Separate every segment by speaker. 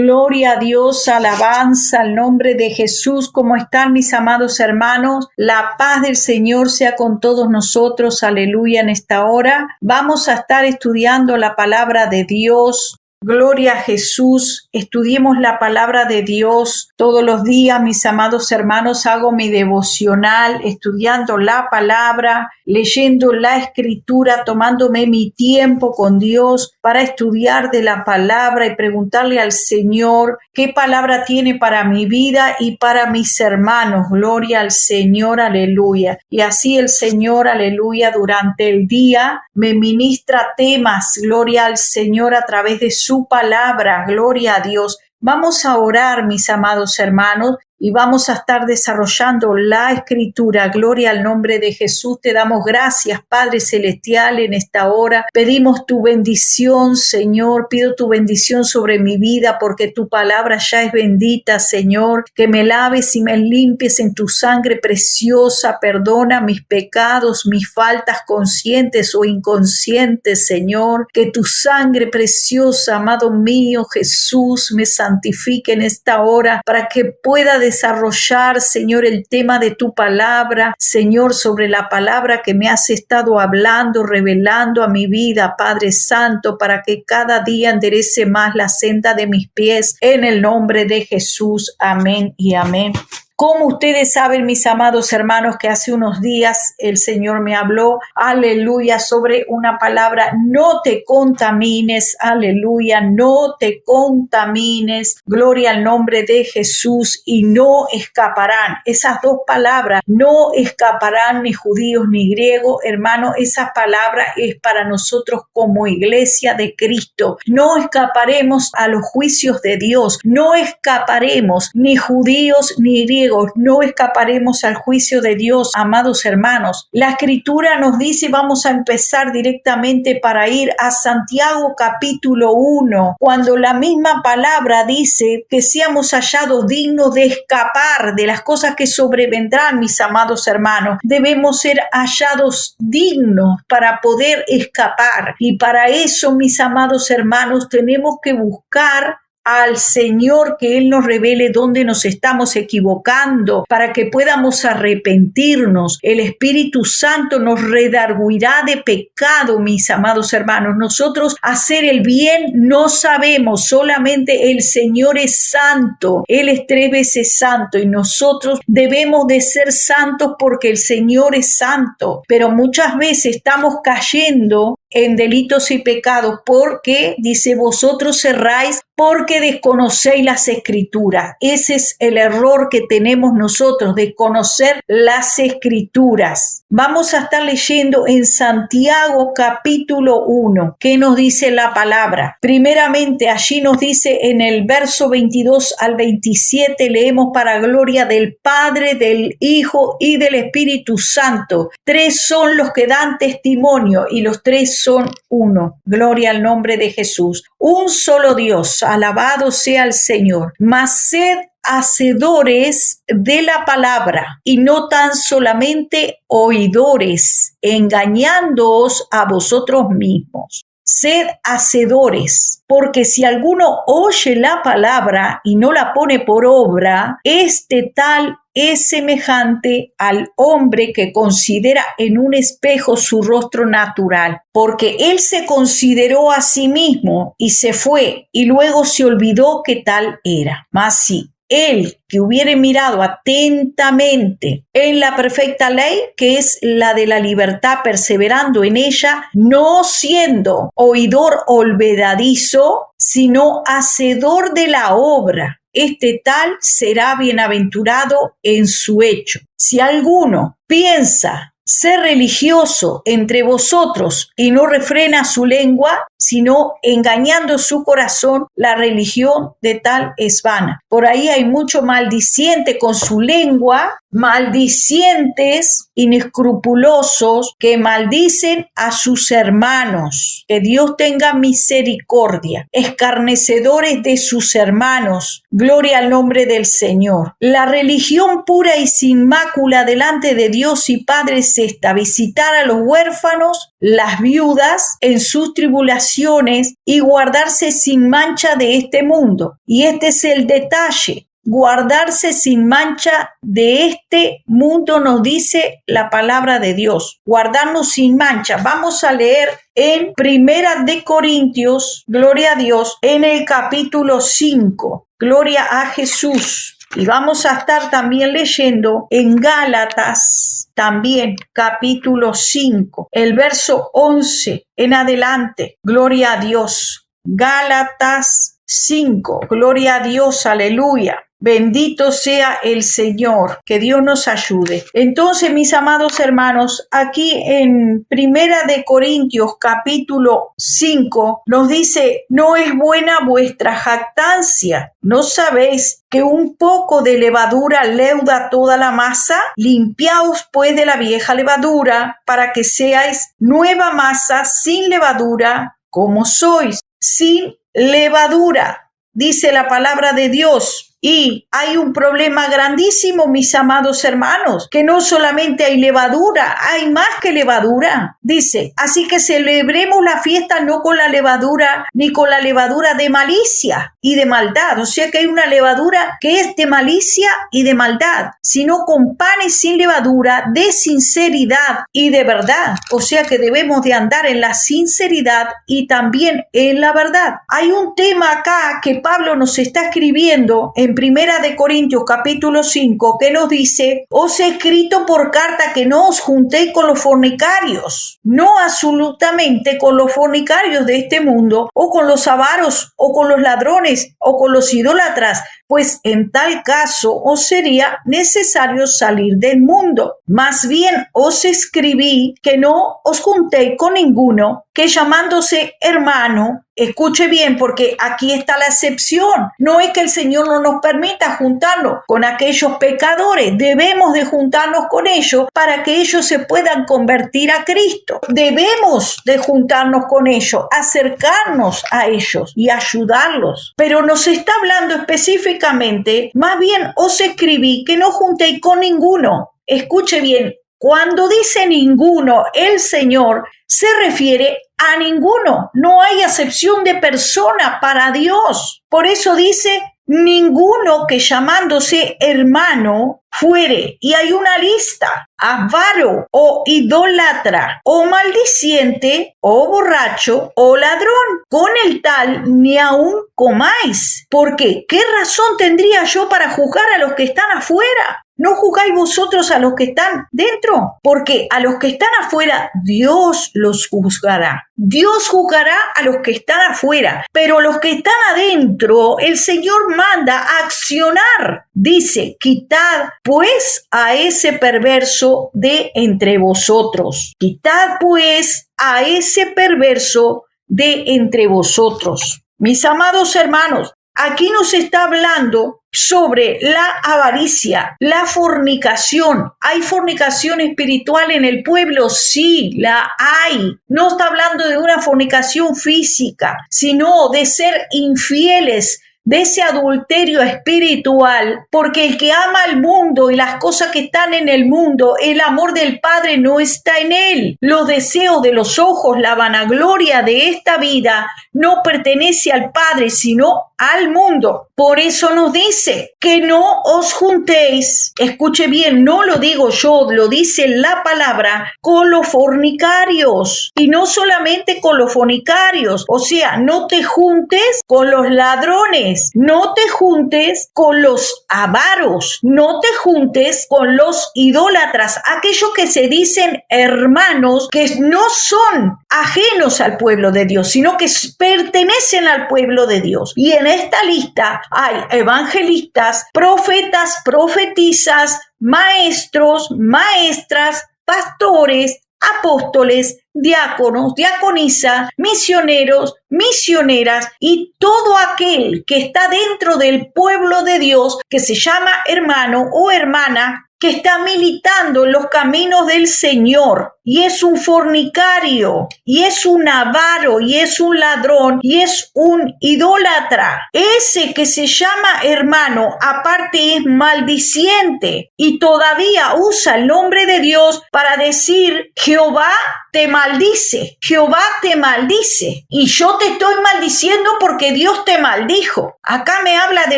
Speaker 1: Gloria a Dios, alabanza al nombre de Jesús. ¿Cómo están mis amados hermanos? La paz del Señor sea con todos nosotros. Aleluya en esta hora. Vamos a estar estudiando la palabra de Dios. Gloria a Jesús. Estudiemos la palabra de Dios todos los días, mis amados hermanos. Hago mi devocional estudiando la palabra, leyendo la escritura, tomándome mi tiempo con Dios para estudiar de la palabra y preguntarle al Señor qué palabra tiene para mi vida y para mis hermanos. Gloria al Señor, aleluya. Y así el Señor, aleluya, durante el día me ministra temas, gloria al Señor, a través de su palabra, gloria a Dios. Vamos a orar, mis amados hermanos, y vamos a estar desarrollando la escritura. Gloria al nombre de Jesús. Te damos gracias, Padre Celestial, en esta hora. Pedimos tu bendición, Señor. Pido tu bendición sobre mi vida porque tu palabra ya es bendita, Señor. Que me laves y me limpies en tu sangre preciosa. Perdona mis pecados, mis faltas conscientes o inconscientes, Señor. Que tu sangre preciosa, amado mío, Jesús, me santifique en esta hora para que pueda desarrollar, Señor, el tema de tu palabra, Señor, sobre la palabra que me has estado hablando, revelando a mi vida, Padre Santo, para que cada día enderece más la senda de mis pies, en el nombre de Jesús. Amén y amén. Como ustedes saben, mis amados hermanos, que hace unos días el Señor me habló, aleluya, sobre una palabra: no te contamines, aleluya, no te contamines, gloria al nombre de Jesús, y no escaparán. Esas dos palabras, no escaparán ni judíos ni griegos, hermano, esa palabra es para nosotros como iglesia de Cristo. No escaparemos a los juicios de Dios, no escaparemos ni judíos ni griegos, no escaparemos al juicio de Dios, amados hermanos. La escritura nos dice, vamos a empezar directamente para ir a Santiago capítulo 1, cuando la misma palabra dice que seamos hallados dignos de escapar de las cosas que sobrevendrán, mis amados hermanos. Debemos ser hallados dignos para poder escapar, y para eso, mis amados hermanos, tenemos que buscar al Señor, que Él nos revele dónde nos estamos equivocando para que podamos arrepentirnos. El Espíritu Santo nos redarguirá de pecado, mis amados hermanos. Nosotros hacer el bien no sabemos, solamente el Señor es santo. Él es 3 veces santo y nosotros debemos de ser santos porque el Señor es santo. Pero muchas veces estamos cayendo en delitos y pecados porque, dice, vosotros erráis porque desconocéis las escrituras. Ese es el error que tenemos nosotros, de conocer las escrituras. Vamos a estar leyendo en Santiago capítulo 1. ¿Qué nos dice la palabra? Primeramente, allí nos dice en el verso 22 al 27, leemos: para gloria del Padre, del Hijo y del Espíritu Santo. 3 son los que dan testimonio y los 3 son uno. Gloria al nombre de Jesús. Un solo Dios, alabado sea el Señor. Mas sed hacedores de la palabra y no tan solamente oidores, engañándoos a vosotros mismos. Sed hacedores, porque si alguno oye la palabra y no la pone por obra, este tal es semejante al hombre que considera en un espejo su rostro natural, porque él se consideró a sí mismo y se fue, y luego se olvidó que tal era. Mas sí, él que hubiere mirado atentamente en la perfecta ley, que es la de la libertad, perseverando en ella, no siendo oidor olvidadizo, sino hacedor de la obra, este tal será bienaventurado en su hecho. Si alguno piensa ser religioso entre vosotros y no refrena su lengua, sino engañando su corazón, la religión de tal es vana. Por ahí hay mucho maldiciente con su lengua, maldicientes inescrupulosos que maldicen a sus hermanos. Que Dios tenga misericordia. Escarnecedores de sus hermanos. Gloria al nombre del Señor. La religión pura y sin mácula delante de Dios y Padre es esta: visitar a los huérfanos las viudas en sus tribulaciones y guardarse sin mancha de este mundo. Y este es el detalle. Guardarse sin mancha de este mundo, nos dice la palabra de Dios. Guardarnos sin mancha. Vamos a leer en Primera de Corintios, gloria a Dios, en el capítulo 5. Gloria a Jesús. Y vamos a estar también leyendo en Gálatas, también capítulo 5, el verso 11 en adelante. Gloria a Dios. Gálatas 5, gloria a Dios, aleluya. Bendito sea el Señor, que Dios nos ayude. Entonces, mis amados hermanos, aquí en Primera de Corintios capítulo 5 nos dice: no es buena vuestra jactancia. ¿No sabéis que un poco de levadura leuda toda la masa? Limpiaos pues de la vieja levadura, para que seáis nueva masa sin levadura, como sois, sin levadura, dice la palabra de Dios. Y hay un problema grandísimo, mis amados hermanos, que no solamente hay levadura, hay más que levadura. Dice, así que celebremos la fiesta no con la levadura, ni con la levadura de malicia y de maldad. O sea que hay una levadura que es de malicia y de maldad, sino con panes sin levadura, de sinceridad y de verdad. O sea que debemos de andar en la sinceridad y también en la verdad. Hay un tema acá que Pablo nos está escribiendo en Primera de Corintios capítulo 5, que nos dice: os he escrito por carta que no os juntéis con los fornicarios, no absolutamente con los fornicarios de este mundo, o con los avaros, o con los ladrones, o con los idólatras, pues en tal caso os sería necesario salir del mundo. Más bien os escribí que no os juntéis con ninguno que, llamándose hermano, escuche bien, porque aquí está la excepción. No es que el Señor no nos permita juntarnos con aquellos pecadores. Debemos de juntarnos con ellos para que ellos se puedan convertir a Cristo. Debemos de juntarnos con ellos, acercarnos a ellos y ayudarlos. Pero nos está hablando específicamente, más bien os escribí que no juntéis con ninguno. Escuche bien. Cuando dice ninguno, el Señor se refiere a ninguno. No hay acepción de persona para Dios. Por eso dice ninguno que, llamándose hermano, fuere. Y hay una lista: avaro, o idólatra, o maldiciente, o borracho, o ladrón. Con el tal ni aun comáis. ¿Por qué? ¿Qué razón tendría yo para juzgar a los que están afuera? ¿No juzgáis vosotros a los que están dentro? Porque a los que están afuera, Dios los juzgará. Dios juzgará a los que están afuera, pero los que están adentro, el Señor manda a accionar. Dice: quitad pues a ese perverso de entre vosotros. Quitad pues a ese perverso de entre vosotros. Mis amados hermanos, aquí nos está hablando sobre la avaricia, la fornicación. ¿Hay fornicación espiritual en el pueblo? Sí, la hay. No está hablando de una fornicación física, sino de ser infieles, de ese adulterio espiritual, porque el que ama al mundo y las cosas que están en el mundo, el amor del Padre no está en él. Los deseos de los ojos, la vanagloria de esta vida no pertenece al Padre, sino al mundo. Por eso nos dice que no os juntéis, escuche bien, no lo digo yo, lo dice la palabra, con los fornicarios. Y no solamente con los fornicarios, o sea, no te juntes con los ladrones, no te juntes con los avaros, no te juntes con los idólatras, aquellos que se dicen hermanos, que no son ajenos al pueblo de Dios, sino que pertenecen al pueblo de Dios. Y en esta lista hay evangelistas, profetas, profetisas, maestros, maestras, pastores, apóstoles, diáconos, diaconisas, misioneros, misioneras y todo aquel que está dentro del pueblo de Dios, que se llama hermano o hermana, que está militando en los caminos del Señor. y es un fornicario, y es un avaro, y es un ladrón, y es un idólatra. Ese que se llama hermano, aparte es maldiciente, y todavía usa el nombre de Dios para decir: Jehová te maldice, Jehová te maldice, y yo te estoy maldiciendo porque Dios te maldijo. Acá me habla de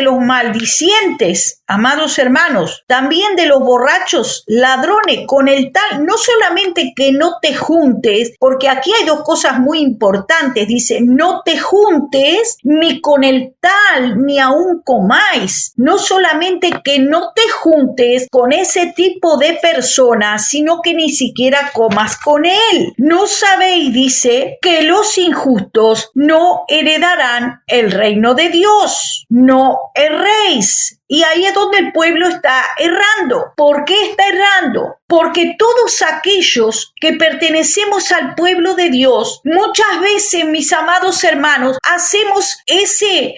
Speaker 1: los maldicientes, amados hermanos, también de los borrachos, ladrones, con el tal, no solamente que no te juntes, porque aquí hay dos cosas muy importantes, dice: no te juntes ni con el tal, ni aún comáis. No solamente que no te juntes con ese tipo de personas, sino que ni siquiera comas con él. ¿No sabéis, dice, que los injustos no heredarán el reino de Dios? No erréis. Y ahí es donde el pueblo está errando. ¿Por qué está errando? Porque todos aquellos que pertenecemos al pueblo de Dios, muchas veces, mis amados hermanos, hacemos ese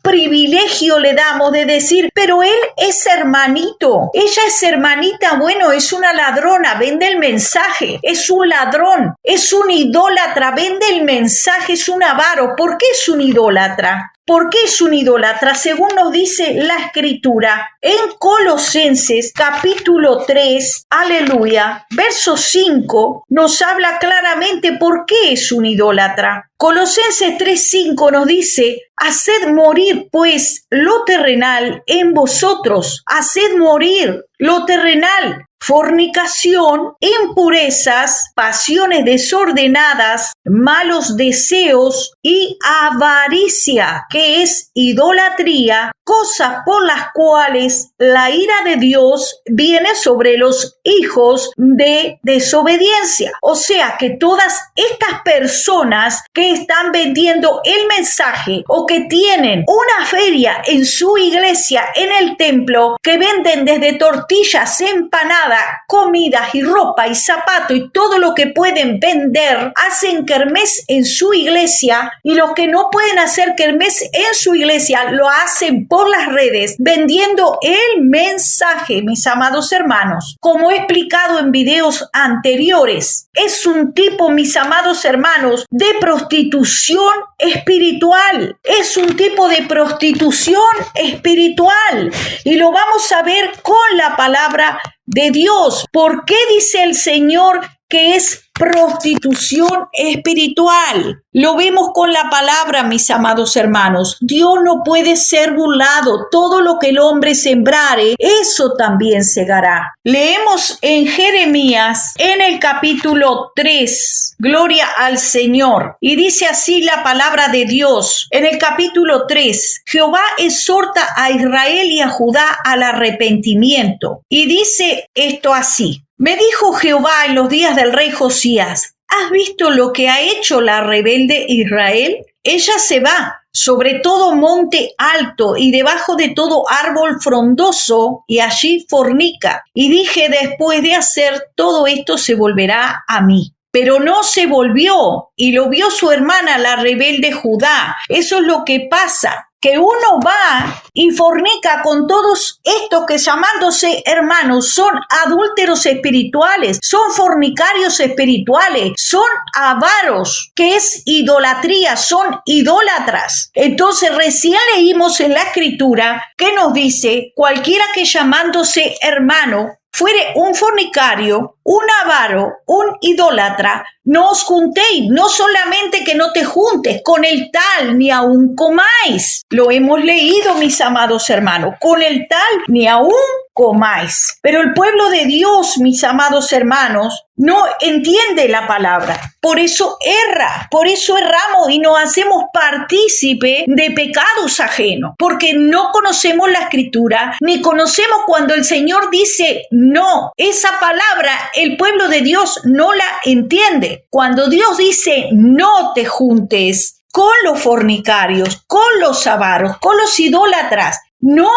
Speaker 1: privilegio, le damos de decir: pero él es hermanito, ella es hermanita, bueno, es una ladrona, vende el mensaje, es un ladrón, es un idólatra, vende el mensaje, es un avaro. ¿Por qué es un idólatra? ¿Por qué es un idólatra? Según nos dice la Escritura, en Colosenses capítulo 3, aleluya, verso 5, nos habla claramente por qué es un idólatra. Colosenses 3:5 nos dice: haced morir pues lo terrenal en vosotros, haced morir lo terrenal, fornicación, impurezas, pasiones desordenadas, malos deseos y avaricia, que es idolatría, cosas por las cuales la ira de Dios viene sobre los hijos de desobediencia. O sea que todas estas personas que están vendiendo el mensaje o que tienen una feria en su iglesia, en el templo, que venden desde tortillas, empanadas, comidas y ropa y zapatos y todo lo que pueden vender, hacen kermés en su iglesia, y los que no pueden hacer kermés en su iglesia lo hacen por las redes vendiendo el mensaje, mis amados hermanos. Como he explicado en videos anteriores, es un tipo, mis amados hermanos, de prostitución espiritual. Es un tipo de prostitución espiritual, y lo vamos a ver con la palabra de Dios. ¿Por qué dice el Señor que es prostitución espiritual? Lo vemos con la palabra, mis amados hermanos. Dios no puede ser burlado. Todo lo que el hombre sembrare, eso también segará. Leemos en Jeremías, en el capítulo 3, gloria al Señor, y dice así la palabra de Dios. En el capítulo 3, Jehová exhorta a Israel y a Judá al arrepentimiento, y dice esto así: me dijo Jehová en los días del rey Josías: ¿has visto lo que ha hecho la rebelde Israel? Ella se va sobre todo monte alto y debajo de todo árbol frondoso, y allí fornica. Y dije: después de hacer todo esto se volverá a mí. Pero no se volvió, y lo vio su hermana, la rebelde Judá. Eso es lo que pasa, que uno va y fornica con todos estos que, llamándose hermanos, son adúlteros espirituales, son fornicarios espirituales, son avaros, que es idolatría, son idólatras. Entonces recién leímos en la Escritura que nos dice: cualquiera que llamándose hermano fuere un fornicario, un avaro, un idólatra, no os juntéis, no solamente que no te juntes con el tal, ni aún comáis. Lo hemos leído, mis amados hermanos: con el tal, ni aún comáis. Pero el pueblo de Dios, mis amados hermanos, no entiende la palabra. Por eso erra, por eso erramos y nos hacemos partícipe de pecados ajenos, porque no conocemos la Escritura, ni conocemos cuando el Señor dice no. Esa palabra el pueblo de Dios no la entiende. Cuando Dios dice no te juntes con los fornicarios, con los avaros, con los idólatras, no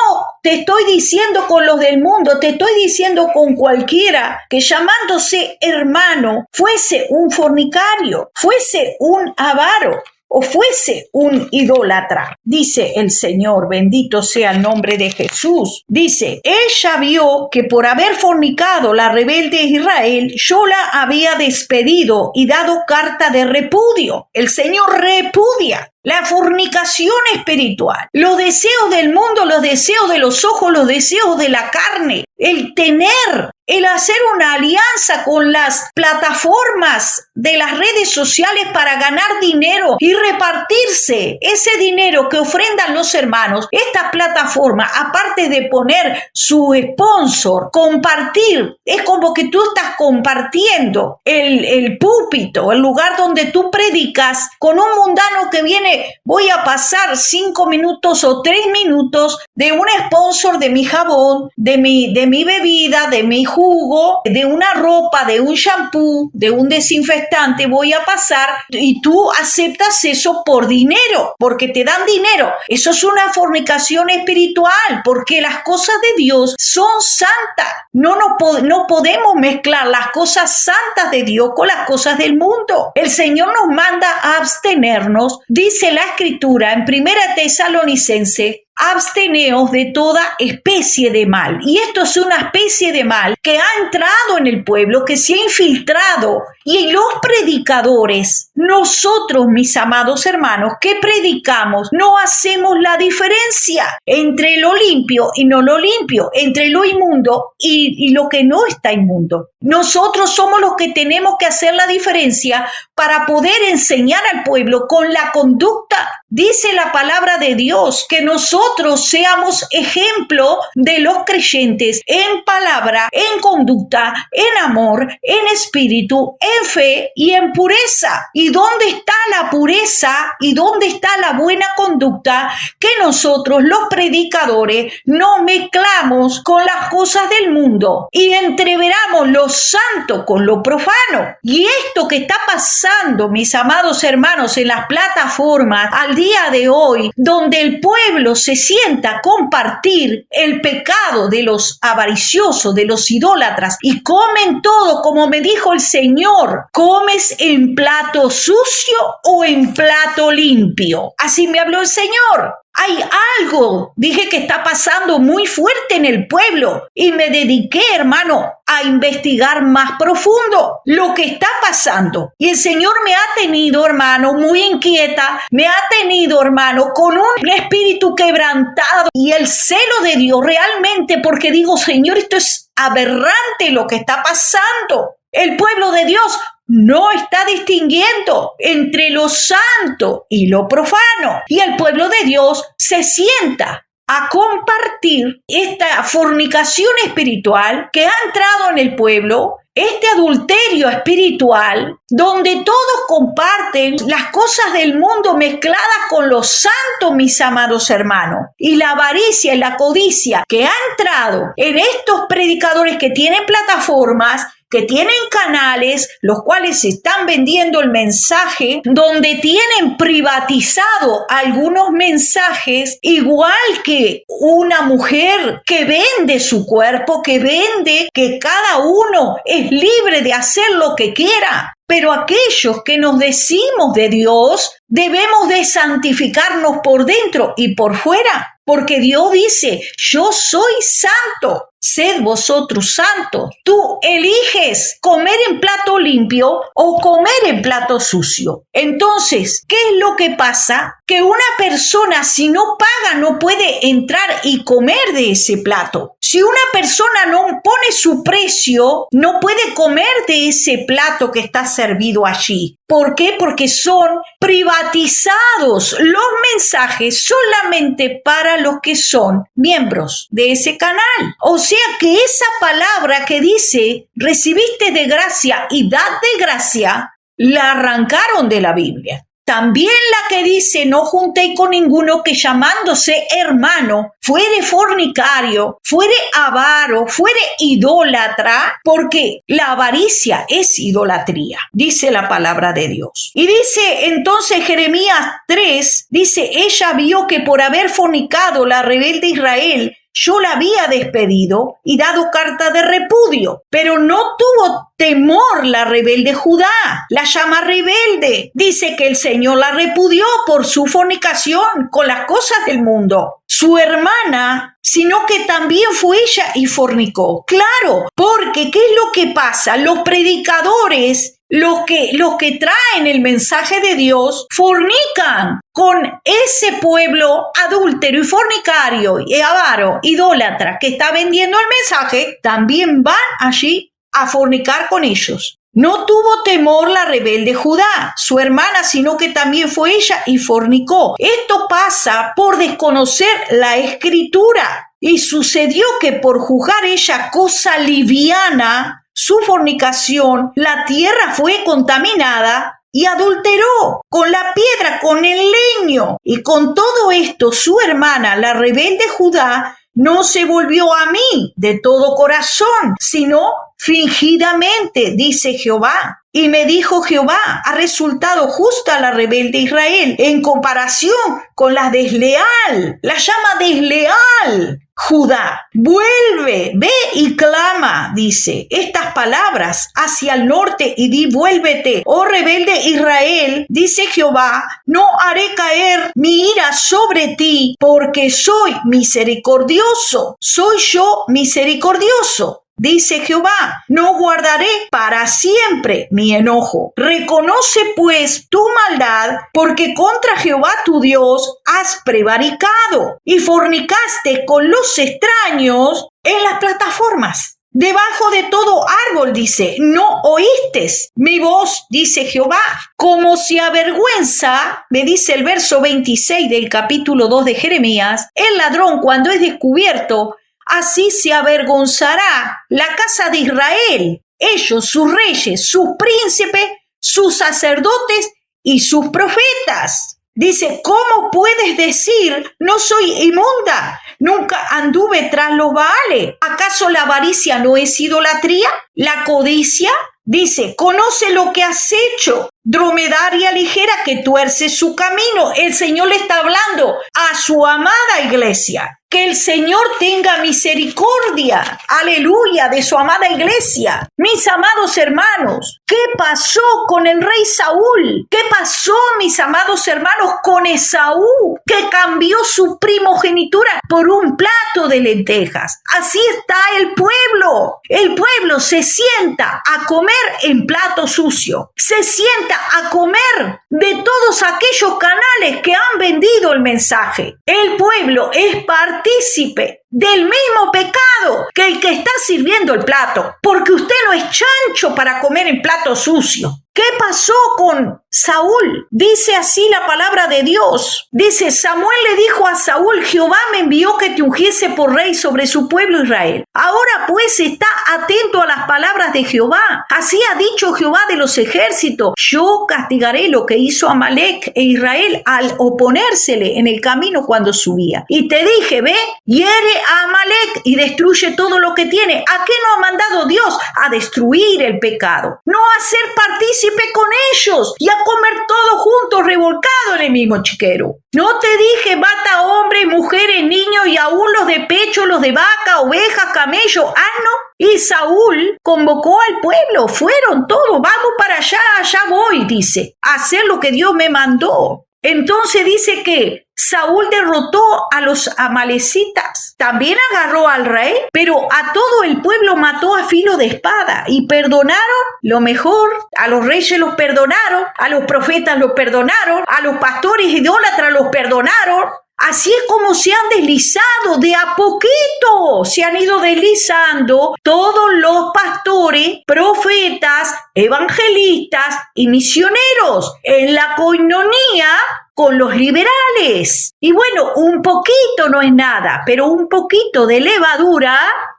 Speaker 1: te estoy diciendo con los del mundo, te estoy diciendo con cualquiera que llamándose hermano fuese un fornicario, fuese un avaro. o fuese un idólatra. Dice el Señor, bendito sea el nombre de Jesús. Dice, ella vio que por haber fornicado la rebelde Israel, yo la había despedido y dado carta de repudio. El Señor repudia la fornicación espiritual, los deseos del mundo, los deseos de los ojos, los deseos de la carne, el hacer una alianza con las plataformas de las redes sociales para ganar dinero y repartirse ese dinero que ofrendan los hermanos. Esta plataforma, aparte de poner su sponsor, compartir, es como que tú estás compartiendo el púlpito, el lugar donde tú predicas, con un mundano que viene, voy a pasar 5 minutos o 3 minutos de un sponsor de mi jabón, de mi bebida, de mi jugo, de una ropa, de un shampoo, de un desinfectante, voy a pasar, y tú aceptas eso por dinero, porque te dan dinero. Eso es una fornicación espiritual, porque las cosas de Dios son santas. No podemos mezclar las cosas santas de Dios con las cosas del mundo. El Señor nos manda a abstenernos, dice la Escritura en 1 Tesalonicenses, absteneos de toda especie de mal. Y esto es una especie de mal que ha entrado en el pueblo, que se ha infiltrado. Y los predicadores, nosotros, mis amados hermanos, que predicamos, no hacemos la diferencia entre lo limpio y no lo limpio, entre lo inmundo y lo que no está inmundo. Nosotros somos los que tenemos que hacer la diferencia para poder enseñar al pueblo con la conducta. Dice la palabra de Dios que nosotros seamos ejemplo de los creyentes en palabra, en conducta, en amor, en espíritu, en fe y en pureza. ¿Y dónde está la pureza y dónde está la buena conducta? Que nosotros, los predicadores, no mezclamos con las cosas del mundo y entreveramos lo santo con lo profano. Y esto que está pasando, mis amados hermanos, en las plataformas al día de hoy, donde el pueblo se sienta a compartir el pecado de los avariciosos, de los idólatras, y comen todo, como me dijo el Señor, ¿comes en plato sucio o en plato limpio? Así me habló el Señor. Hay algo, dije, que está pasando muy fuerte en el pueblo, y me dediqué, hermano, a investigar más profundo lo que está pasando. Y el Señor me ha tenido, hermano, muy inquieta, me ha tenido, hermano, con un espíritu quebrantado y el celo de Dios realmente, porque digo, Señor, esto es aberrante lo que está pasando. El pueblo de Dios no está distinguiendo entre lo santo y lo profano. Y el pueblo de Dios se sienta a compartir esta fornicación espiritual que ha entrado en el pueblo, este adulterio espiritual, donde todos comparten las cosas del mundo mezcladas con lo santo, mis amados hermanos. Y la avaricia y la codicia que ha entrado en estos predicadores que tienen plataformas, que tienen canales, los cuales están vendiendo el mensaje, donde tienen privatizado algunos mensajes, igual que una mujer que vende su cuerpo, que vende que cada uno es libre de hacer lo que quiera. Pero aquellos que nos decimos de Dios, debemos de santificarnos por dentro y por fuera. Porque Dios dice, yo soy santo, sed vosotros santos. Tú eliges comer en plato limpio o comer en plato sucio. Entonces, ¿qué es lo que pasa? Que una persona, si no paga, no puede entrar y comer de ese plato. Si una persona no pone su precio, no puede comer de ese plato que está servido allí. ¿Por qué? Porque son privatizados los mensajes solamente para los que son miembros de ese canal. O sea que esa palabra que dice, recibiste de gracia y dad de gracia, la arrancaron de la Biblia. También la que dice, no juntéis con ninguno que llamándose hermano, fuere fornicario, fuere avaro, fuere idólatra, porque la avaricia es idolatría, dice la palabra de Dios. Y dice entonces Jeremías 3, dice, ella vio que por haber fornicado la rebelde Israel, yo la había despedido y dado carta de repudio, pero no tuvo temor la rebelde Judá, la llama rebelde. Dice que el Señor la repudió por su fornicación con las cosas del mundo. Su hermana, sino que también fue ella y fornicó. Claro, porque ¿qué es lo que pasa? Los predicadores, los que traen el mensaje de Dios, fornican con ese pueblo adúltero y fornicario y avaro, idólatra, que está vendiendo el mensaje, también van allí a fornicar con ellos. No tuvo temor la rebelde Judá, su hermana, sino que también fue ella y fornicó. Esto pasa por desconocer la Escritura. Y sucedió que por juzgar ella cosa liviana, su fornicación, la tierra fue contaminada y adulteró con la piedra, con el leño. Y con todo esto, su hermana, la rebelde Judá, no se volvió a mí de todo corazón, sino fingidamente, dice Jehová. Y me dijo Jehová, ha resultado justa la rebelde Israel en comparación con la desleal, la llama desleal Judá. Vuelve, ve y clama, dice, estas palabras hacia el norte y di, vuélvete, oh rebelde Israel, dice Jehová, no haré caer mi ira sobre ti, porque soy misericordioso, soy yo misericordioso. Dice Jehová, no guardaré para siempre mi enojo. Reconoce pues tu maldad, porque contra Jehová tu Dios has prevaricado y fornicaste con los extraños en las plataformas. Debajo de todo árbol, dice, no oíste mi voz, dice Jehová. Como se avergüenza, me dice el verso 26 del capítulo 2 de Jeremías, el ladrón cuando es descubierto, así se avergonzará la casa de Israel, ellos, sus reyes, sus príncipes, sus sacerdotes y sus profetas. Dice, ¿cómo puedes decir, no soy inmunda? Nunca anduve tras los Baales. ¿Acaso la avaricia no es idolatría? ¿La codicia? Dice, conoce lo que has hecho, dromedaria ligera que tuerce su camino. El Señor le está hablando a su amada iglesia. Que el Señor tenga misericordia, aleluya, de su amada iglesia. Mis amados hermanos, ¿qué pasó con el rey Saúl? ¿Qué pasó, mis amados hermanos, con Esaú, que cambió su primogenitura por un plato de lentejas? Así está el pueblo. El pueblo se sienta a comer en plato sucio. Se sienta a comer de todos aquellos canales que han vendido el mensaje. El pueblo es partícipe del mismo pecado que el que está sirviendo el plato, porque usted no es chancho para comer en plato sucio. ¿Qué pasó con Saúl? Dice así la palabra de Dios. Dice, Samuel le dijo a Saúl, Jehová me envió que te ungiese por rey sobre su pueblo Israel. Ahora pues está atento a las palabras de Jehová. Así ha dicho Jehová de los ejércitos, yo castigaré lo que hizo Amalec e Israel al oponérsele en el camino cuando subía. Y te dije, ve, hiere a Amalec y destruye todo lo que tiene. ¿A qué no ha mandado Dios? A destruir el pecado, no a ser partícipe con ellos y a comer todo junto revolcado en el mismo chiquero. No te dije mata hombres, mujeres, niños y aún los de pecho, los de vaca, ovejas, camello, asno. Y Saúl convocó al pueblo, fueron todos, vamos para allá, allá voy, dice, a hacer lo que Dios me mandó. Entonces dice que Saúl derrotó a los amalecitas, también agarró al rey, pero a todo el pueblo mató a filo de espada y perdonaron lo mejor, a los reyes los perdonaron, a los profetas los perdonaron, a los pastores idólatras los perdonaron. Así es como se han deslizado de a poquito, se han ido deslizando todos los pastores, profetas, evangelistas y misioneros en la coinonía con los liberales. Y bueno, un poquito no es nada, pero un poquito de levadura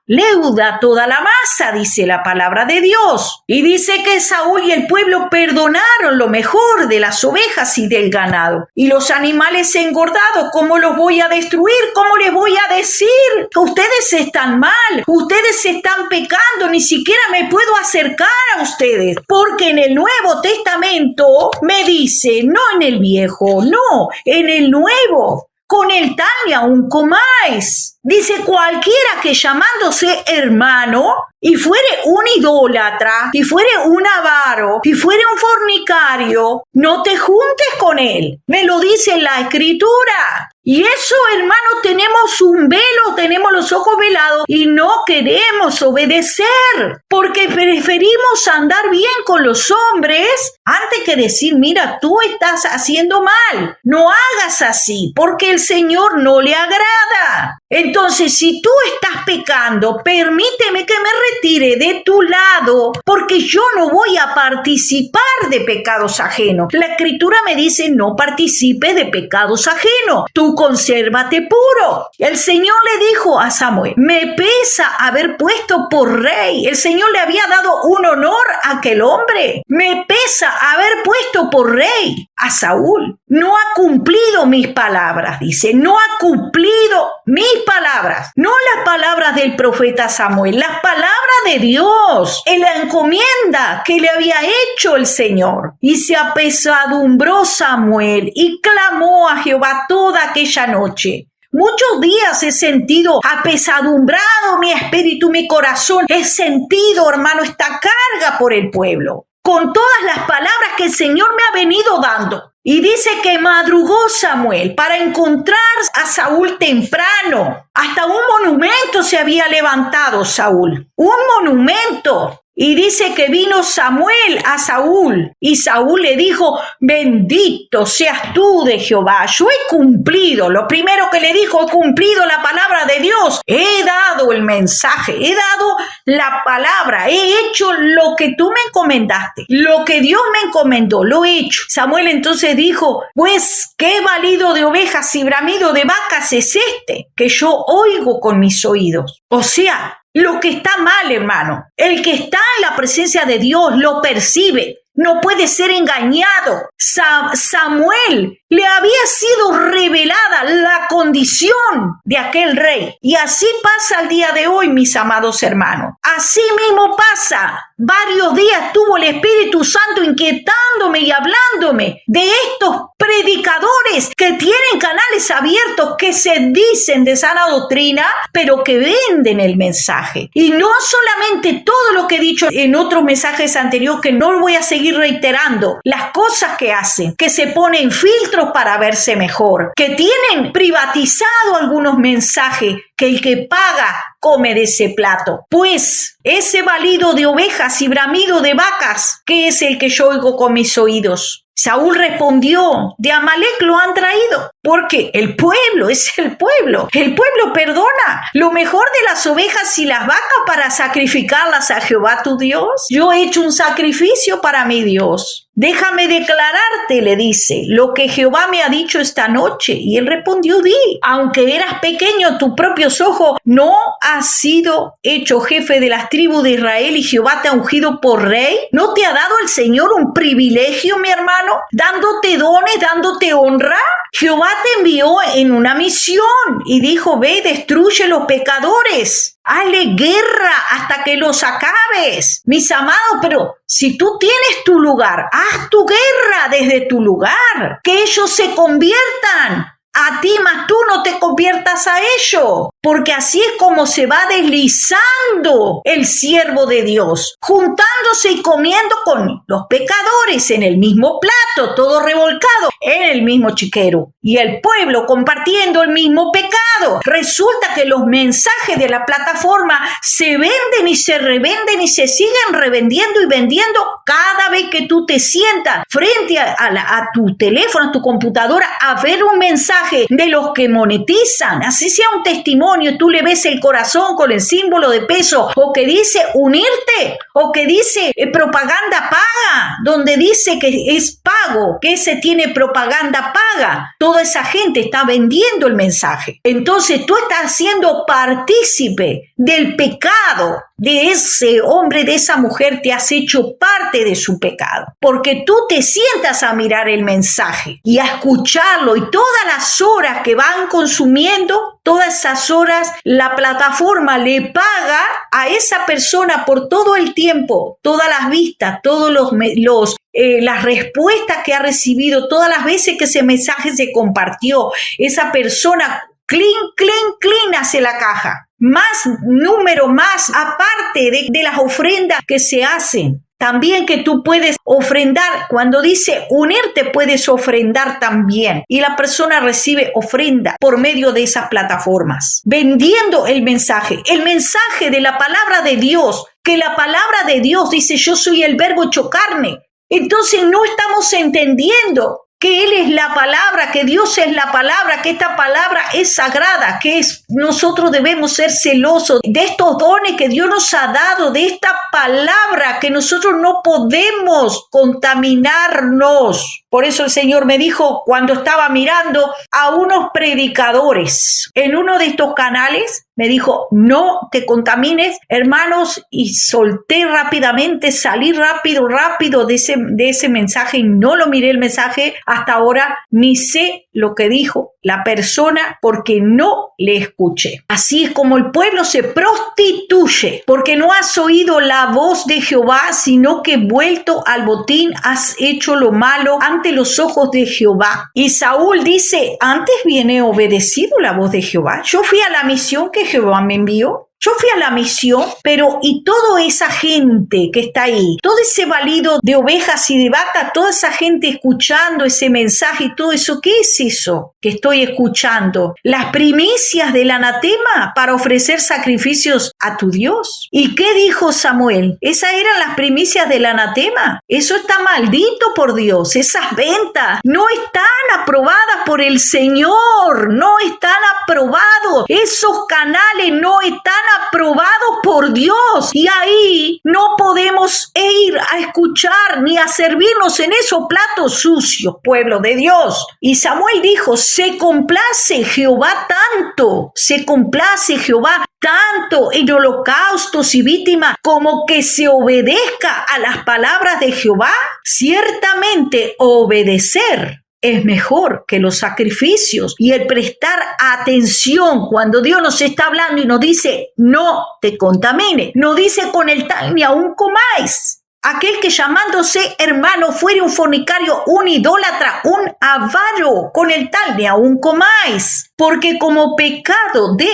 Speaker 1: leuda toda la masa, dice la palabra de Dios. Y dice que Saúl y el pueblo perdonaron lo mejor de las ovejas y del ganado. Y los animales engordados, ¿cómo los voy a destruir? ¿Cómo les voy a decir? Ustedes están mal, ustedes están pecando, ni siquiera me puedo acercar a ustedes. Porque en el Nuevo Testamento me dice, no en el Viejo, no, en el Nuevo. con el tal ni aun comáis. Dice, cualquiera que llamándose hermano y fuere un idólatra, y fuere un avaro, y fuere un fornicario, no te juntes con él. Me lo dice la Escritura. Y eso, hermano, tenemos un velo, tenemos los ojos velados y no queremos obedecer porque preferimos andar bien con los hombres antes que decir, mira, tú estás haciendo mal. No hagas así porque el Señor no le agrada. Entonces, si tú estás pecando, permíteme que me retire de tu lado porque yo no voy a participar de pecados ajenos. La Escritura me dice, no participes de pecados ajenos. Tú consérvate puro. El Señor le dijo a Samuel, me pesa haber puesto por rey. El Señor le había dado un honor a aquel hombre. Me pesa haber puesto por rey a Saúl. No ha cumplido mis palabras, dice. No ha cumplido mis palabras. No las palabras del profeta Samuel, las palabras de Dios. En la encomienda que le había hecho el Señor. Y se apesadumbró Samuel y clamó a Jehová toda aquella noche. Muchos días he sentido apesadumbrado mi espíritu, mi corazón. He sentido, hermano, esta carga por el pueblo. Con todas las palabras que el Señor me ha venido dando. Y dice que madrugó Samuel para encontrar a Saúl temprano. Hasta un monumento se había levantado Saúl. Un monumento. Y dice que vino Samuel a Saúl y Saúl le dijo, bendito seas tú de Jehová, yo he cumplido, lo primero que le dijo, he cumplido la palabra de Dios, he dado el mensaje, he dado la palabra, he hecho lo que tú me encomendaste, lo que Dios me encomendó, lo he hecho. Samuel entonces dijo, pues qué balido de ovejas y bramido de vacas es este que yo oigo con mis oídos. O sea, lo que está mal, hermano, el que está en la presencia de Dios lo percibe, no puede ser engañado. Samuel le había sido revelada la condición de aquel rey. Y así pasa el día de hoy, mis amados hermanos. Así mismo pasa. Varios días tuvo el Espíritu Santo inquietándome y hablándome de estos predicadores que tienen canales abiertos, que se dicen de sana doctrina, pero que venden el mensaje. Y no solamente todo lo que he dicho en otros mensajes anteriores, que no lo voy a seguir reiterando, las cosas que hacen, que se ponen filtros para verse mejor, que tienen privatizado algunos mensajes, que el que paga come de ese plato. Pues ese balido de ovejas y bramido de vacas, ¿qué es el que yo oigo con mis oídos? Saúl respondió, de Amalec lo han traído, porque el pueblo es el pueblo perdona lo mejor de las ovejas y las vacas para sacrificarlas a Jehová tu Dios. Yo he hecho un sacrificio para mi Dios. Déjame declararte, le dice, lo que Jehová me ha dicho esta noche. Y él respondió, di, aunque eras pequeño, tus propios ojos, no has sido hecho jefe de las tribus de Israel y Jehová te ha ungido por rey. ¿No te ha dado el Señor un privilegio, mi hermano? Dándote dones, dándote honra. Jehová te envió en una misión y dijo, ve y destruye los pecadores. Hazle guerra hasta que los acabes. Mis amados, pero si tú tienes tu lugar, haz tu guerra desde tu lugar. Que ellos se conviertan a ti, mas tú no te conviertas a ellos. Porque así es como se va deslizando el siervo de Dios, juntándose y comiendo con los pecadores en el mismo plato, todo revolcado en el mismo chiquero. Y el pueblo compartiendo el mismo pecado. Resulta que los mensajes de la plataforma se venden y se revenden y se siguen revendiendo y vendiendo cada vez que tú te sientas frente a tu teléfono, a tu computadora, a ver un mensaje de los que monetizan, así sea un testimonio. Tú le ves el corazón con el símbolo de peso, o que dice unirte, o que dice propaganda paga, donde dice que es pago, que ese tiene propaganda paga. Toda esa gente está vendiendo el mensaje. Entonces tú estás siendo partícipe del pecado de ese hombre, de esa mujer, te has hecho parte de su pecado, porque tú te sientas a mirar el mensaje y a escucharlo, y todas las horas que van consumiendo, todas esas horas, la plataforma le paga a esa persona por todo el tiempo, todas las vistas, todos los las respuestas que ha recibido, todas las veces que ese mensaje se compartió, esa persona clean hacia la caja. Más número, más aparte de las ofrendas que se hacen. También que tú puedes ofrendar, cuando dice unirte puedes ofrendar también y la persona recibe ofrenda por medio de esas plataformas, vendiendo el mensaje de la palabra de Dios, que la palabra de Dios dice yo soy el verbo hecho carne. Entonces no estamos entendiendo que Él es la palabra, que Dios es la palabra, que esta palabra es sagrada, que nosotros debemos ser celosos de estos dones que Dios nos ha dado, de esta palabra, que nosotros no podemos contaminarnos. Por eso el Señor me dijo cuando estaba mirando a unos predicadores en uno de estos canales, me dijo, no te contamines, hermanos, y solté rápidamente, salí rápido de ese mensaje y no lo miré el mensaje hasta ahora, ni sé lo que dijo la persona porque no le escuché. Así es como el pueblo se prostituye, porque no has oído la voz de Jehová, sino que vuelto al botín has hecho lo malo ante los ojos de Jehová. Y Saúl dice, antes bien he obedecido la voz de Jehová. Yo fui a la misión que Jehová me envió. Yo fui a la misión, pero y toda esa gente que está ahí, todo ese balido de ovejas y de vacas, toda esa gente escuchando ese mensaje y todo eso, ¿qué es eso que estoy escuchando? Las primicias del anatema para ofrecer sacrificios a tu Dios. ¿Y qué dijo Samuel? Esas eran las primicias del anatema. Eso está maldito por Dios. Esas ventas no están aprobadas por el Señor, no están aprobados. Esos canales no están aprobados por Dios y ahí no podemos ir a escuchar ni a servirnos en esos platos sucios, pueblo de Dios. Y Samuel dijo, se complace Jehová tanto en holocaustos y víctimas como que se obedezca a las palabras de Jehová. Ciertamente obedecer es mejor que los sacrificios y el prestar atención cuando Dios nos está hablando y nos dice no te contamines, no dice con el tal ni aun comáis. Aquel que llamándose hermano fuere un fornicario, un idólatra, un avaro, con el tal ni aun comáis. Porque como pecado de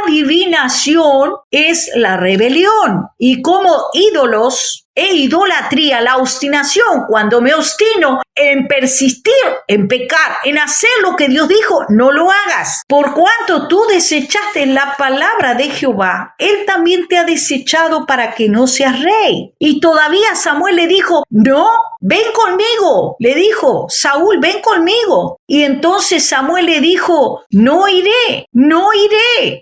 Speaker 1: adivinación es la rebelión y como ídolos e idolatría, la obstinación, cuando me obstino en persistir, en pecar, en hacer lo que Dios dijo, no lo hagas. Por cuanto tú desechaste la palabra de Jehová, Él también te ha desechado para que no seas rey. Y todavía Samuel le dijo, no, ven conmigo. Le dijo, Saúl, ven conmigo. Y entonces Samuel le dijo, no iré,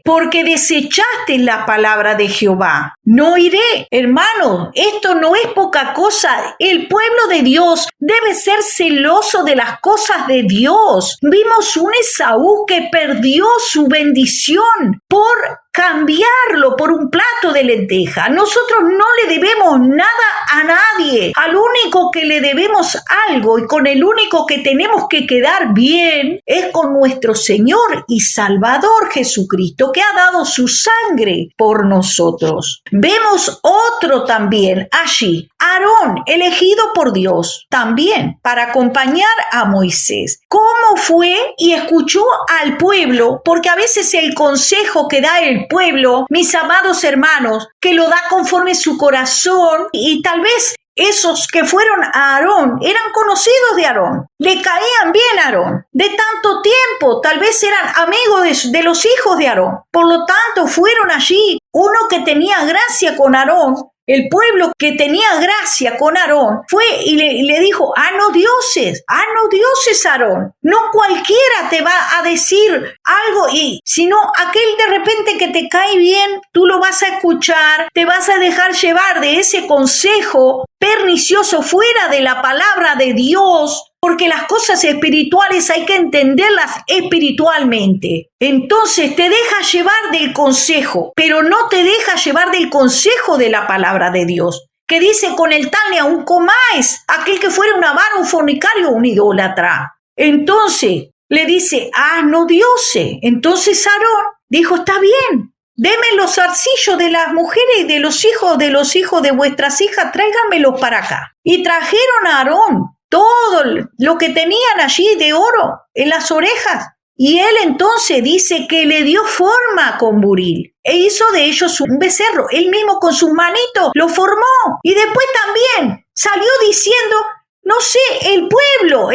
Speaker 1: porque desechaste la palabra de Jehová. No iré. Hermano, esto no es poca cosa. El pueblo de Dios debe ser celoso de las cosas de Dios. Vimos un Esaú que perdió su bendición por cambiarlo por un plato de lenteja. Nosotros no le debemos nada a nadie. Al único que le debemos algo y con el único que tenemos que quedar bien es con nuestro Señor y Salvador Jesucristo, que ha dado su sangre por nosotros. Vemos otro también allí, Aarón, elegido por Dios también para acompañar a Moisés. ¿Cómo fue y escuchó al pueblo? Porque a veces el consejo que da el pueblo, mis amados hermanos, que lo da conforme su corazón y tal vez esos que fueron a Aarón eran conocidos de Aarón, le caían bien a Aarón, de tanto tiempo, tal vez eran amigos de los hijos de Aarón, por lo tanto fueron allí, uno que tenía gracia con Aarón. El pueblo que tenía gracia con Aarón fue y le dijo, no dioses, Aarón. No cualquiera te va a decir algo, sino aquel de repente que te cae bien, tú lo vas a escuchar, te vas a dejar llevar de ese consejo pernicioso fuera de la palabra de Dios, porque las cosas espirituales hay que entenderlas espiritualmente. Entonces te deja llevar del consejo, pero no te deja llevar del consejo de la palabra de Dios, que dice con el tal ni aun comáis, aquel que fuera un avaro, un fornicario, un idólatra. Entonces le dice, no dioses. Entonces Aarón dijo, está bien, deme los zarcillos de las mujeres y de los hijos de vuestras hijas, tráiganmelos para acá. Y trajeron a Aarón todo lo que tenían allí de oro en las orejas. Y él entonces dice que le dio forma con buril e hizo de ellos un becerro. Él mismo con sus manitos lo formó. Y después también salió diciendo, no sé, el pueblo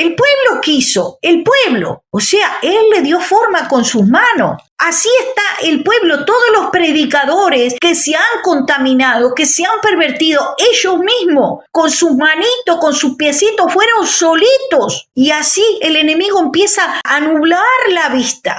Speaker 1: quiso, el pueblo. O sea, él le dio forma con sus manos. Así está el pueblo, todos los predicadores que se han contaminado, que se han pervertido, ellos mismos, con sus manitos, con sus piecitos, fueron solitos. Y así el enemigo empieza a nublar la vista.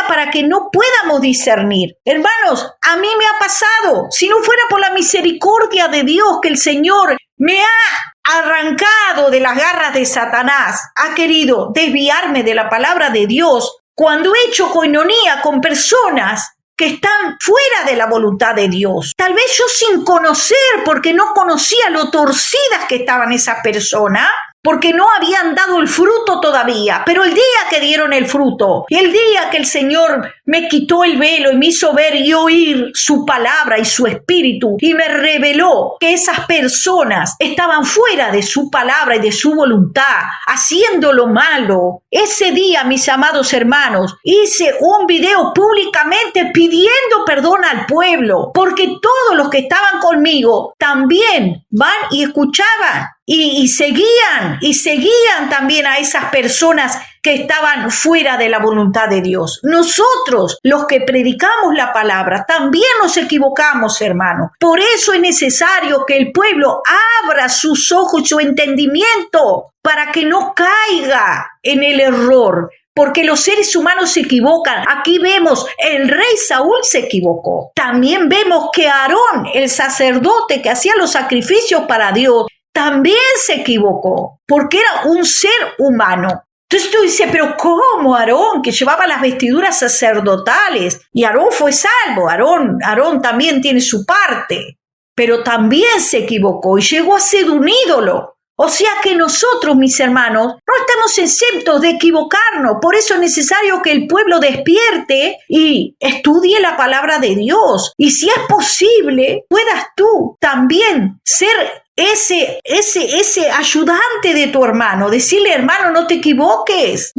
Speaker 1: Para que no podamos discernir. Hermanos, a mí me ha pasado, si no fuera por la misericordia de Dios que el Señor me ha arrancado de las garras de Satanás, ha querido desviarme de la palabra de Dios, cuando he hecho coinonía con personas que están fuera de la voluntad de Dios. Tal vez yo sin conocer, porque no conocía lo torcidas que estaban esas personas, porque no habían dado el fruto todavía, pero el día que dieron el fruto, y el día que el Señor me quitó el velo y me hizo ver y oír su palabra y su espíritu, y me reveló que esas personas estaban fuera de su palabra y de su voluntad, haciendo lo malo, ese día, mis amados hermanos, hice un video públicamente pidiendo perdón al pueblo, porque todos los que estaban conmigo también van y escuchaban. Y seguían también a esas personas que estaban fuera de la voluntad de Dios. Nosotros, los que predicamos la palabra, también nos equivocamos, hermanos. Por eso es necesario que el pueblo abra sus ojos y su entendimiento para que no caiga en el error. Porque los seres humanos se equivocan. Aquí vemos, el rey Saúl se equivocó. También vemos que Aarón, el sacerdote que hacía los sacrificios para Dios, también se equivocó, porque era un ser humano. Entonces tú dices, pero ¿cómo Aarón, que llevaba las vestiduras sacerdotales? Y Aarón fue salvo, Aarón también tiene su parte, pero también se equivocó y llegó a ser un ídolo. O sea que nosotros, mis hermanos, no estamos exentos de equivocarnos. Por eso es necesario que el pueblo despierte y estudie la palabra de Dios. Y si es posible, puedas tú también ser ese ayudante de tu hermano, decirle, hermano, no te equivoques,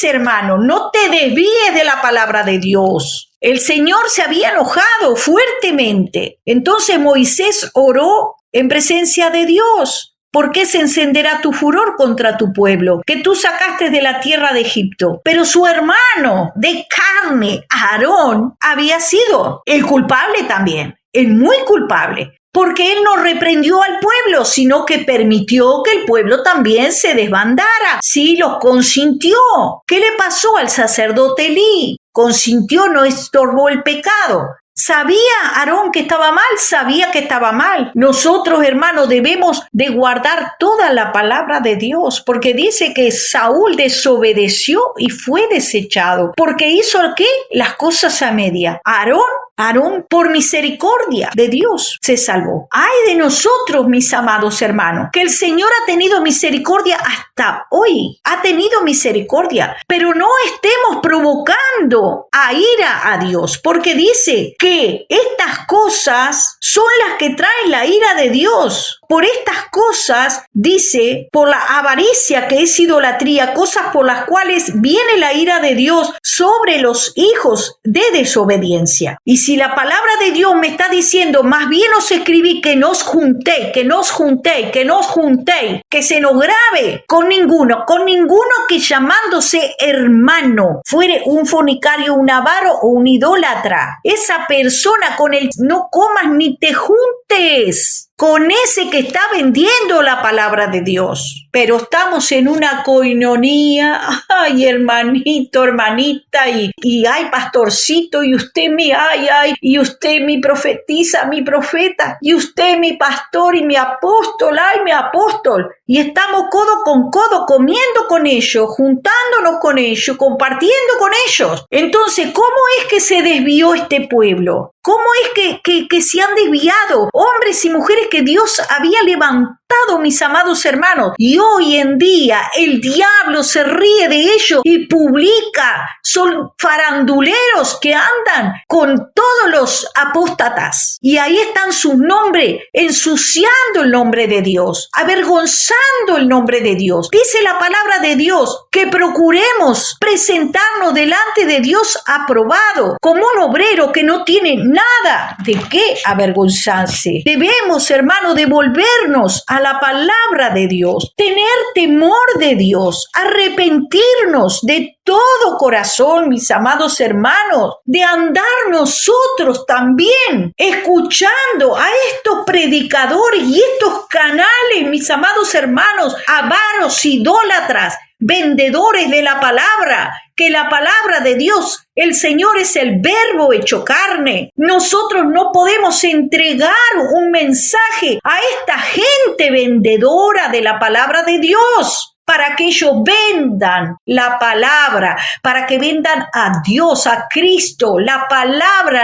Speaker 1: hermano, no te desvíes de la palabra de Dios. El Señor se había enojado fuertemente. Entonces Moisés oró en presencia de Dios. ¿Por qué se encenderá tu furor contra tu pueblo, que tú sacaste de la tierra de Egipto? Pero su hermano de carne, Aarón, había sido el culpable también, el muy culpable. Porque él no reprendió al pueblo, sino que permitió que el pueblo también se desbandara. Sí, lo consintió. ¿Qué le pasó al sacerdote Elí? Consintió, no estorbó el pecado. ¿Sabía Aarón que estaba mal? Sabía que estaba mal. Nosotros, hermanos, debemos de guardar toda la palabra de Dios, porque dice que Saúl desobedeció y fue desechado, porque hizo ¿qué? Las cosas a media. Aarón, por misericordia de Dios, se salvó. ¡Ay de nosotros, mis amados hermanos! Que el Señor ha tenido misericordia hasta hoy. Ha tenido misericordia. Pero no estemos provocando a ira a Dios, porque dice que estas cosas son las que traen la ira de Dios. Por estas cosas, dice, por la avaricia que es idolatría, cosas por las cuales viene la ira de Dios sobre los hijos de desobediencia. Y si la palabra de Dios me está diciendo, más bien os escribí que no os juntéis, que se nos grave con ninguno que llamándose hermano fuere un fornicario, un avaro o un idólatra. Esa persona con el no comas ni te juntes con ese que está vendiendo la palabra de Dios. Pero estamos en una coinonía, ay hermanito, hermanita, y ay pastorcito, y usted y usted mi profetisa, mi profeta, y usted mi pastor y mi apóstol, ay mi apóstol. Y estamos codo con codo comiendo con ellos, juntándonos con ellos, compartiendo con ellos. Entonces, ¿cómo es que se desvió este pueblo? ¿Cómo es que se han desviado hombres y mujeres que Dios había levantado apartado, mis amados hermanos. Y hoy en día el diablo se ríe de ellos y publica, son faranduleros que andan con todos los apóstatas. Y ahí están sus nombres, ensuciando el nombre de Dios, avergonzando el nombre de Dios. Dice la palabra de Dios que procuremos presentarnos delante de Dios aprobado, como un obrero que no tiene nada de qué avergonzarse. Debemos, hermano, devolvernos a la palabra de Dios, tener temor de Dios, arrepentirnos de todo corazón, mis amados hermanos, de andar nosotros también escuchando a estos predicadores y estos canales, mis amados hermanos, avaros, idólatras, vendedores de la palabra, que la palabra de Dios, el Señor es el verbo hecho carne. Nosotros no podemos entregar un mensaje a esta gente vendedora de la palabra de Dios, para que ellos vendan la palabra, para que vendan a Dios, a Cristo, la palabra,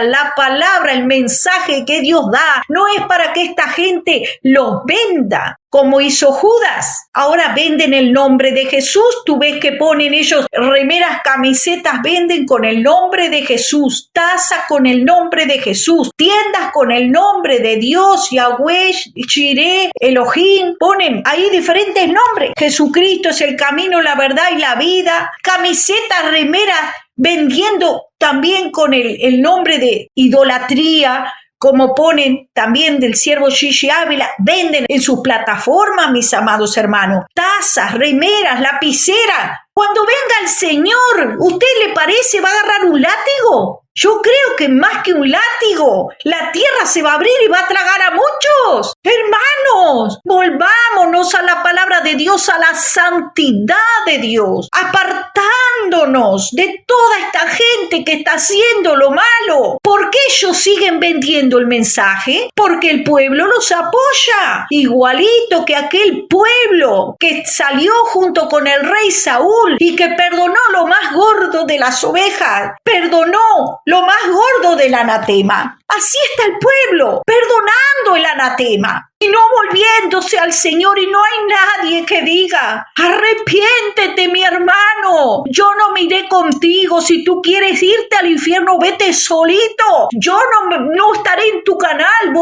Speaker 1: el mensaje que Dios da. No es para que esta gente los venda, como hizo Judas. Ahora venden el nombre de Jesús. Tú ves que ponen ellos remeras, camisetas, venden con el nombre de Jesús, taza con el nombre de Jesús, tiendas con el nombre de Dios, Yahweh, Jireh, Elohim, ponen ahí diferentes nombres. Jesucristo es el camino, la verdad y la vida. Camisetas, remeras, vendiendo también con el nombre de idolatría, como ponen también del siervo Gigi Ávila, venden en sus plataformas, mis amados hermanos, tazas, remeras, lapiceras. Cuando venga el Señor, ¿usted le parece va a agarrar un látigo? Yo creo que más que un látigo, la tierra se va a abrir y va a tragar a muchos. Hermanos, volvámonos a la palabra de Dios, a la santidad de Dios, apartándonos de toda esta gente que está haciendo lo malo. ¿Por qué ellos siguen vendiendo el mensaje? Porque el pueblo los apoya, igualito que aquel pueblo que salió junto con el rey Saúl y que perdonó lo más gordo de las ovejas, perdonó lo más gordo del anatema. Así está el pueblo, perdonando el anatema y no volviéndose al Señor, y no hay nadie que diga: arrepiéntete, mi hermano, yo no me iré contigo. Si tú quieres irte al infierno, vete solito. Yo no estaré en tu canal,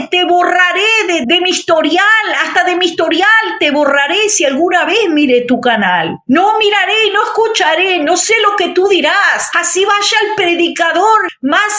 Speaker 1: te borraré de mi historial, hasta de mi historial te borraré si alguna vez mire tu canal. No miraré, no escucharé, no sé lo que tú dirás. Así vaya el predicador más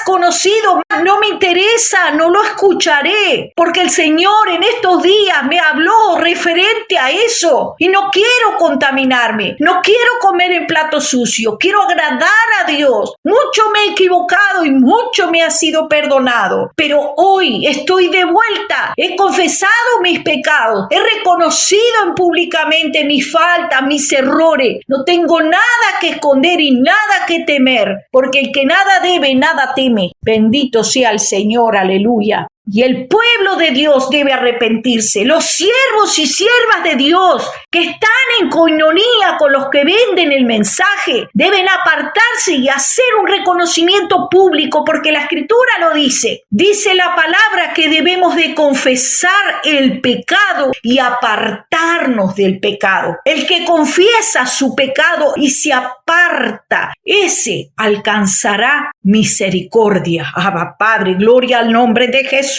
Speaker 1: conocido, no me interesa, no lo escucharé, porque el Señor en estos días me habló referente a eso y no quiero contaminarme, no quiero comer en plato sucio, quiero agradar a Dios. Mucho me he equivocado y mucho me ha sido perdonado, pero hoy estoy de vuelta, he confesado mis pecados, he reconocido públicamente mis faltas, mis errores. No tengo nada que esconder y nada que temer, porque el que nada debe, nada teme. Bendito sea el Señor, aleluya. Y el pueblo de Dios debe arrepentirse. Los siervos y siervas de Dios que están en coinonía con los que venden el mensaje deben apartarse y hacer un reconocimiento público, porque la Escritura lo dice. Dice la palabra que debemos de confesar el pecado y apartarnos del pecado. El que confiesa su pecado y se aparta, ese alcanzará misericordia. Abba, Padre, gloria al nombre de Jesús.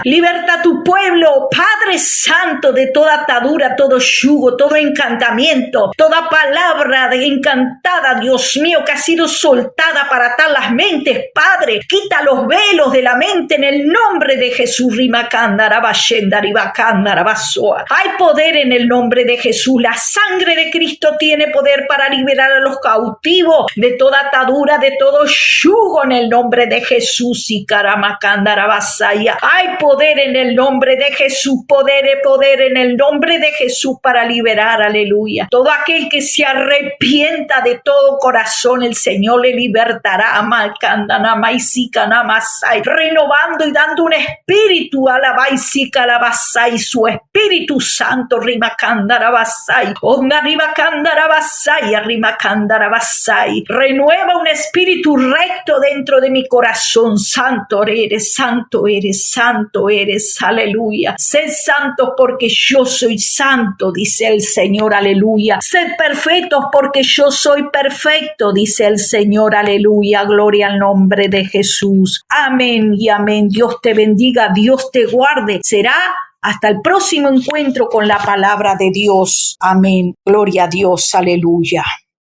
Speaker 1: Liberta a tu pueblo, Padre Santo, de toda atadura, todo yugo, todo encantamiento, toda palabra de encantada, Dios mío, que ha sido soltada para atar las mentes. Padre, quita los velos de la mente en el nombre de Jesús. Hay poder en el nombre de Jesús. La sangre de Cristo tiene poder para liberar a los cautivos de toda atadura, de todo yugo en el nombre de Jesús. Y Caramacandarabasaya. Hay poder en el nombre de Jesús, poder en el nombre de Jesús para liberar, aleluya. Todo aquel que se arrepienta de todo corazón, el Señor le libertará, renovando y dando un espíritu a la baisica, la basai, su Espíritu Santo, rimacandarabasai, onda rimacandarabasai, rimacandarabasai. Renueva un espíritu recto dentro de mi corazón. Santo eres, santo eres, santo eres, aleluya. Sed santos porque yo soy santo, dice el Señor, aleluya. Sed perfectos porque yo soy perfecto, dice el Señor, aleluya. Gloria al nombre de Jesús. Amén y amén. Dios te bendiga, Dios te guarde. Será hasta el próximo encuentro con la palabra de Dios. Amén. Gloria a Dios, aleluya.